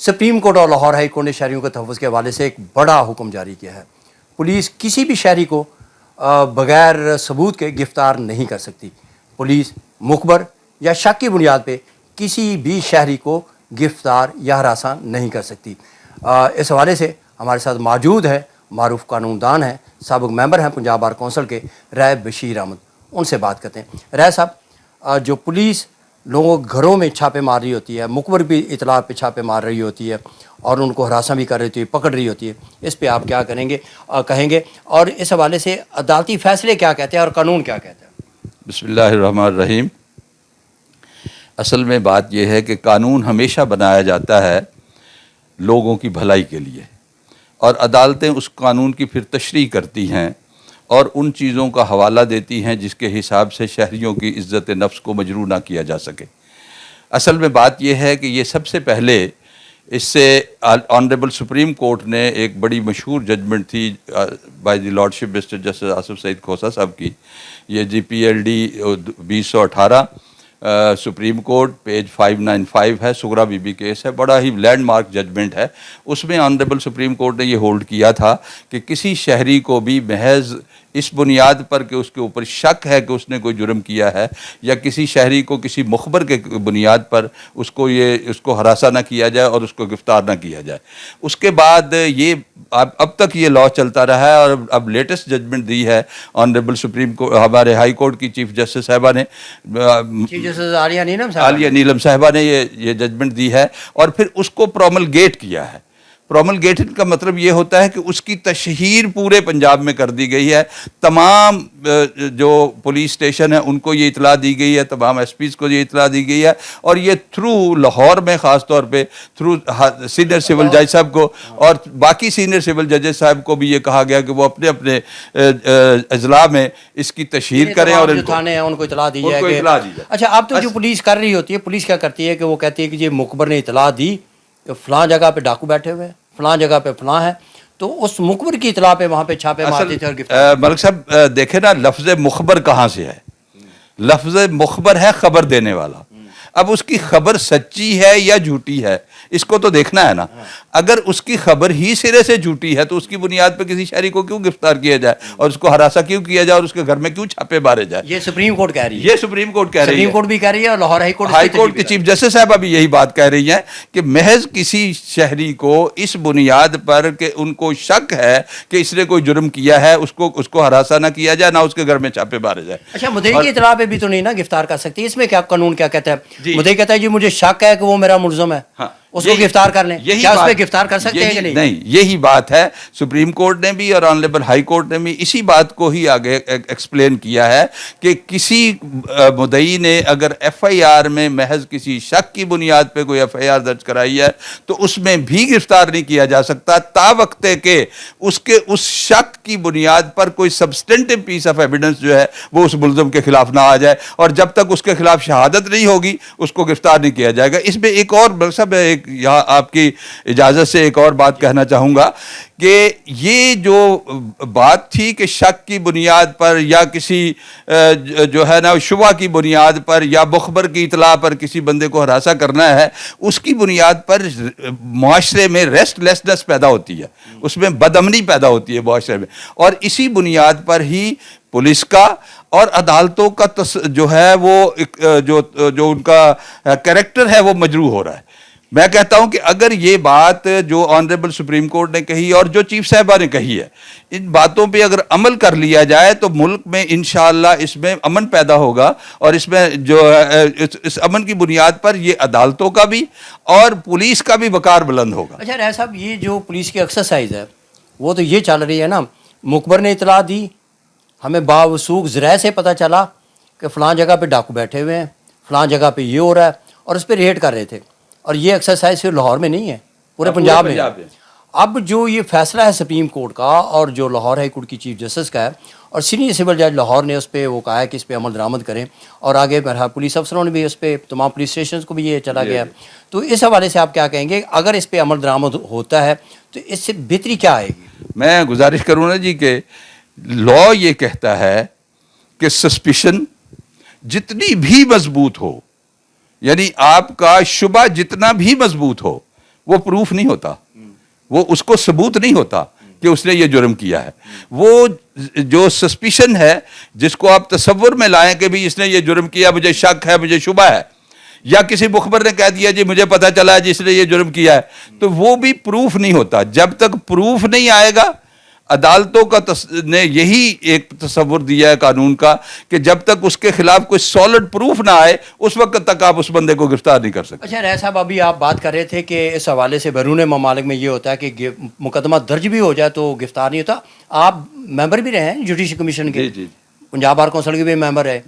Supreme court اور Lahore high court نے شہریوں کے تحفظ کے حوالے سے ایک بڑا حکم جاری کیا ہے. پولیس کسی بھی شہری کو بغیر ثبوت کے گرفتار نہیں کر سکتی. پولیس مخبر یا شک کی بنیاد پہ کسی بھی شہری کو گرفتار یا ہراساں نہیں کر سکتی. اس حوالے سے ہمارے ساتھ موجود ہے معروف قانون دان ہیں, سابق ممبر ہیں پنجاب بار کونسل کے, رائے بشیر احمد. ان سے بات کرتے ہیں. رائے صاحب, جو پولیس لوگوں گھروں میں چھاپے مار رہی ہوتی ہے, مخبر بھی اطلاع پہ چھاپے مار رہی ہوتی ہے اور ان کو ہراساں بھی کر رہی ہوتی ہے, پکڑ رہی ہوتی ہے, اس پہ آپ کیا کہیں گے اور اس حوالے سے عدالتی فیصلے کیا کہتے ہیں اور قانون کیا کہتا ہے؟ بسم اللہ الرحمن الرحیم. اصل میں بات یہ ہے کہ قانون ہمیشہ بنایا جاتا ہے لوگوں کی بھلائی کے لیے, اور عدالتیں اس قانون کی پھر تشریح کرتی ہیں اور ان چیزوں کا حوالہ دیتی ہیں جس کے حساب سے شہریوں کی عزت نفس کو مجروح نہ کیا جا سکے. اصل میں بات یہ ہے کہ یہ سب سے پہلے اس سے آنریبل سپریم کورٹ نے ایک بڑی مشہور ججمنٹ تھی by the lordship mister justice Asif Saeed Khosa sahab کی, یہ GPLD 2018 سپریم کورٹ پیج 595 ہے, سغرا بی بی کیس ہے, بڑا ہی لینڈ مارک ججمنٹ ہے. اس میں آنریبل سپریم کورٹ نے یہ ہولڈ کیا تھا کہ کسی شہری کو بھی محض اس بنیاد پر کہ اس کے اوپر شک ہے کہ اس نے کوئی جرم کیا ہے, یا کسی شہری کو کسی مخبر کے بنیاد پر اس کو ہراساں نہ کیا جائے اور اس کو گرفتار نہ کیا جائے. اس کے بعد یہ اب تک یہ لا چلتا رہا ہے, اور اب لیٹسٹ ججمنٹ دی ہے آنریبل سپریم کورٹ, ہمارے ہائی کورٹ کی چیف جسٹس صاحبہ نے, عالیہ نیلم صاحبہ نے یہ ججمنٹ دی ہے, اور پھر اس کو پروملگیٹ کیا ہے. پروملگیٹڈ کا مطلب یہ ہوتا ہے کہ اس کی تشہیر پورے پنجاب میں کر دی گئی ہے. تمام جو پولیس اسٹیشن ہیں ان کو یہ اطلاع دی گئی ہے, تمام SPs کو یہ اطلاع دی گئی ہے, اور یہ تھرو لاہور میں خاص طور پہ تھرو سینئر سول جج صاحب کو اور باقی سینئر سول ججز صاحب کو بھی یہ کہا گیا کہ وہ اپنے اپنے اضلاع میں اس کی تشہیر کریں اور ان کو اطلاع دی جائے. اچھا, اب تو جو پولیس کر رہی ہوتی ہے, پولیس کیا کرتی ہے کہ وہ کہتی ہے کہ یہ مخبر نے اطلاع دی کہ فلاں جگہ پہ ڈاکو بیٹھے ہوئے ہیں, فلاں جگہ پہ فلاں ہے, تو اس مخبر کی اطلاع پہ وہاں پہ چھاپے مارتے تھے. اور ملک صاحب دیکھیں نا, لفظ مخبر کہاں سے ہے؟ لفظ مخبر ہے خبر دینے والا. اب اس کی خبر سچی ہے یا جھوٹی ہے اس کو تو دیکھنا ہے نا. اگر اس کی خبر ہی سرے سے جھوٹی ہے تو اس کی بنیاد پہ کسی شہری کو کیوں گرفتار کیا جائے اور اس کو ہراساں کیوں کیا جائے اور اس کے گھر میں کیوں چھاپے مارے جائے؟ یہ سپریم کورٹ کہہ رہی ہے, یہ سپریم کورٹ کہہ رہی ہے, سپریم کورٹ بھی کہہ رہی ہے, اور لاہور ہائی کورٹ کی چیف جسٹس صاحب ابھی یہی بات کہہ رہی ہیں کہ محض کسی شہری کو اس بنیاد پر کہ ان کو شک ہے کہ اس نے کوئی جرم کیا ہے اس کو ہراساں نہ کیا جائے, نہ اس کے گھر میں چھاپے مارے جائے. اچھا, مدعی کی اطلاع پہ بھی تو نہیں نا گرفتار کر سکتی, اس میں کیا قانون کیا کہتا ہے؟ مدعی کہتا ہے جی مجھے شک ہے کہ وہ میرا ملزم ہے, اس کو گرفتار کر لیں, کیا اس پہ گرفتار کر سکتے ہیں کہ نہیں؟ نہیں, یہی بات ہے. سپریم کورٹ نے بھی اور آنریبل ہائی کورٹ نے بھی اسی بات کو ہی آگے ایکسپلین کیا ہے کہ کسی مدعی نے اگر FIR میں محض کسی شک کی بنیاد پہ کوئی FIR درج کرائی ہے تو اس میں بھی گرفتار نہیں کیا جا سکتا تا وقت کہ اس شک کی بنیاد پر کوئی سبسٹینٹیو پیس آف ایویڈنس جو ہے وہ اس ملزم کے خلاف نہ آ جائے, اور جب تک اس کے خلاف شہادت نہیں ہوگی اس کو گرفتار نہیں کیا جائے گا. اس میں ایک اور مقصد ہے, یہاں آپ کی اجازت سے ایک اور بات کہنا چاہوں گا کہ یہ جو بات تھی کہ شک کی بنیاد پر یا کسی جو ہے نا شبہ کی بنیاد پر یا مخبر کی اطلاع پر کسی بندے کو ہراساں کرنا ہے, اس کی بنیاد پر معاشرے میں ریسٹ لیسنس پیدا ہوتی ہے, اس میں بدامنی پیدا ہوتی ہے معاشرے میں, اور اسی بنیاد پر ہی پولیس کا اور عدالتوں کا جو ہے وہ جو ان کا کریکٹر ہے وہ مجروح ہو رہا ہے. میں کہتا ہوں کہ اگر یہ بات جو آنریبل سپریم کورٹ نے کہی اور جو چیف صاحبہ نے کہی ہے, ان باتوں پہ اگر عمل کر لیا جائے تو ملک میں انشاءاللہ اس میں امن پیدا ہوگا, اور اس میں جو اس امن کی بنیاد پر یہ عدالتوں کا بھی اور پولیس کا بھی وقار بلند ہوگا. اچھا رائے صاحب, یہ جو پولیس کی ایکسرسائز ہے وہ تو یہ چل رہی ہے نا, مخبر نے اطلاع دی, ہمیں باوثوق ذرائع سے پتہ چلا کہ فلاں جگہ پہ ڈاکو بیٹھے ہوئے ہیں, فلاں جگہ پہ یہ ہو رہا ہے, اور اس پہ ریڈ کر رہے تھے, اور یہ ایکسرسائز صرف لاہور میں نہیں ہے, پورے پنجاب میں. اب جو یہ فیصلہ ہے سپریم کورٹ کا اور جو لاہور ہائی کورٹ کی چیف جسٹس کا ہے, اور سینئر سول جج لاہور نے اس پہ وہ کہا ہے کہ اس پہ عمل درآمد کریں, اور آگے پولیس افسروں نے بھی اس پہ, تمام پولیس اسٹیشنز کو بھی یہ چلا گیا. تو اس حوالے سے آپ کیا کہیں گے, اگر اس پہ عمل درآمد ہوتا ہے تو اس سے بہتری کیا آئے گی؟ میں گزارش کروں نا جی کہ لا یہ کہتا ہے کہ سسپیشن جتنی بھی مضبوط ہو, یعنی آپ کا شبہ جتنا بھی مضبوط ہو, وہ پروف نہیں ہوتا, وہ اس کو ثبوت نہیں ہوتا کہ اس نے یہ جرم کیا ہے. وہ جو سسپیشن ہے جس کو آپ تصور میں لائیں کہ بھی اس نے یہ جرم کیا, مجھے شک ہے, مجھے شبہ ہے, یا کسی مخبر نے کہہ دیا جی مجھے پتہ چلا ہے جس نے یہ جرم کیا ہے, تو وہ بھی پروف نہیں ہوتا. جب تک پروف نہیں آئے گا, عدالتوں کا نے یہی ایک تصور دیا ہے قانون کا کہ جب تک اس کے خلاف کوئی سالڈ پروف نہ آئے اس وقت تک آپ اس بندے کو گرفتار نہیں کر سکتے. اچھا رائے صاحب, ابھی آپ بات کر رہے تھے کہ اس حوالے سے بیرون ممالک میں یہ ہوتا ہے کہ مقدمہ درج بھی ہو جائے تو گرفتار نہیں ہوتا. آپ ممبر بھی رہے ہیں جوڈیشل کمیشن کے, جی پنجاب بار کونسل کے بھی ممبر ہے.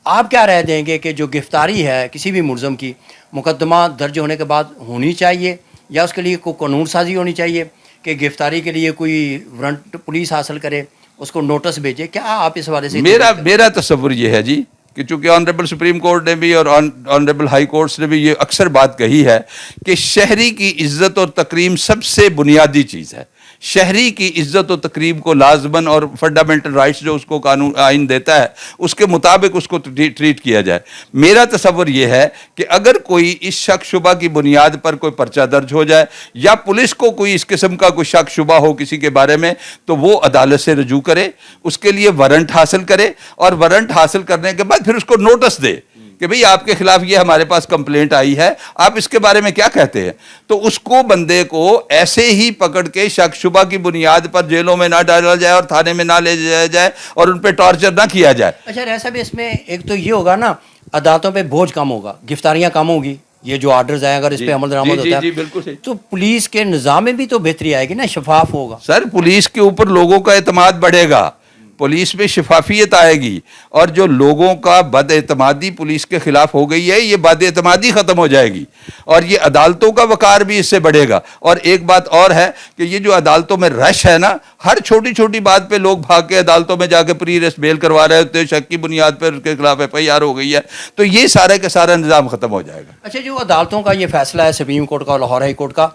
آپ کیا رائے دیں گے کہ جو گرفتاری ہے کسی بھی ملزم کی مقدمہ درج ہونے کے بعد ہونی چاہیے, یا اس کے لیے کوئی قانون سازی ہونی چاہیے کہ گرفتاری کے لیے کوئی وارنٹ پولیس حاصل کرے, اس کو نوٹس بھیجے؟ کیا آپ اس حوالے سے؟ میرا تصور یہ ہے جی کہ چونکہ آنریبل سپریم کورٹ نے بھی اور آنریبل ہائی کورٹس نے بھی یہ اکثر بات کہی ہے کہ شہری کی عزت اور تکریم سب سے بنیادی چیز ہے. شہری کی عزت و تکریم کو لازماً اور فنڈامنٹل رائٹس جو اس کو قانون آئین دیتا ہے اس کے مطابق اس کو ٹریٹ کیا جائے. میرا تصور یہ ہے کہ اگر کوئی اس شک شبہ کی بنیاد پر کوئی پرچہ درج ہو جائے یا پولیس کو کوئی اس قسم کا کوئی شک شبہ ہو کسی کے بارے میں, تو وہ عدالت سے رجوع کرے, اس کے لیے وارنٹ حاصل کرے, اور وارنٹ حاصل کرنے کے بعد پھر اس کو نوٹس دے کہ بھئی آپ کے خلاف یہ ہمارے پاس کمپلینٹ آئی ہے, آپ اس کے بارے میں کیا کہتے ہیں. تو اس کو بندے کو ایسے ہی پکڑ کے شک شبہ کی بنیاد پر جیلوں میں نہ ڈالا جائے اور تھانے میں نہ لے جایا جائے اور ان پہ ٹارچر نہ کیا جائے. اچھا ایسا بھی اس میں ایک تو یہ ہوگا نا, عدالتوں پہ بوجھ کم ہوگا, گرفتاریاں کم ہوگی, یہ جو آرڈرز آئے اگر اس پہ عمل درآمد ہوتا ہے بالکل صحیح. تو پولیس کے نظام میں بھی تو بہتری آئے گی نا, شفاف ہوگا. سر پولیس کے اوپر لوگوں کا اعتماد بڑھے گا, پولیس میں شفافیت آئے گی, اور جو لوگوں کا بد اعتمادی پولیس کے خلاف ہو گئی ہے یہ بد اعتمادی ختم ہو جائے گی, اور یہ عدالتوں کا وقار بھی اس سے بڑھے گا. اور ایک بات اور ہے کہ یہ جو عدالتوں میں رش ہے نا, ہر چھوٹی چھوٹی بات پہ لوگ بھاگ کے عدالتوں میں جا کے پری ریسٹ بیل کروا رہے ہوتے ہیں, شک کی بنیاد پر اس کے خلاف FIR ہو گئی ہے, تو یہ سارے کا سارا نظام ختم ہو جائے گا. اچھا جو عدالتوں کا یہ فیصلہ ہے سپریم کورٹ کا اور لاہور ہائی کورٹ کا,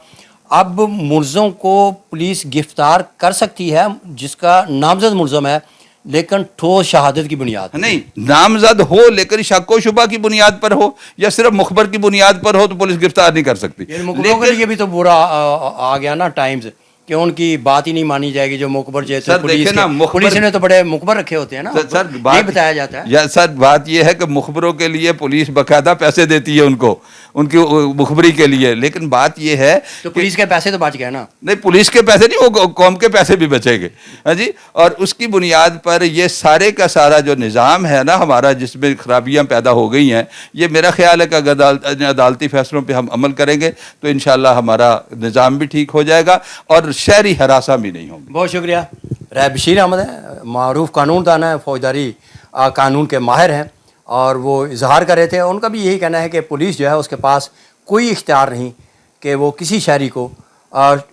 اب ملزم کو پولیس گرفتار کر سکتی ہے جس کا نامزد ملزم ہے لیکن ٹھوس شہادت کی بنیاد نہیں, نامزد ہو لیکن شک و شبہ کی بنیاد پر ہو یا صرف مخبر کی بنیاد پر ہو تو پولیس گرفتار نہیں کر سکتی. مخبروں کے لیے بھی تو برا آ گیا نا ٹائمز کہ ان کی بات ہی نہیں مانی جائے گی جو مخبر جیسے پولیس نے تو بڑے مخبر رکھے ہوتے ہیں نا, یہ بتایا جاتا ہے. یا سر بات یہ ہے کہ مخبروں کے لیے پولیس باقاعدہ پیسے دیتی ہے ان کو, ان کی مخبری کے لیے, لیکن بات یہ ہے تو پولیس کے پیسے تو بچ گئے نا. نہیں, پولیس کے پیسے نہیں, وہ قوم کے پیسے بھی بچیں گے. ہاں جی, اور اس کی بنیاد پر یہ سارے کا سارا جو نظام ہے نا ہمارا جس میں خرابیاں پیدا ہو گئی ہیں, یہ میرا خیال ہے کہ اگر عدالتی فیصلوں پہ ہم عمل کریں گے تو انشاءاللہ ہمارا نظام بھی ٹھیک ہو جائے گا اور شہری ہراساں بھی نہیں ہوں گے. بہت شکریہ. رائے بشیر احمد ہے, معروف قانون دان ہے, فوجداری قانون کے ماہر ہیں, اور وہ اظہار کر رہے تھے. ان کا بھی یہی کہنا ہے کہ پولیس جو ہے اس کے پاس کوئی اختیار نہیں کہ وہ کسی شہری کو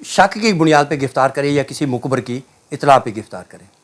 شک کی بنیاد پہ گرفتار کرے یا کسی مخبر کی اطلاع پہ گرفتار کرے.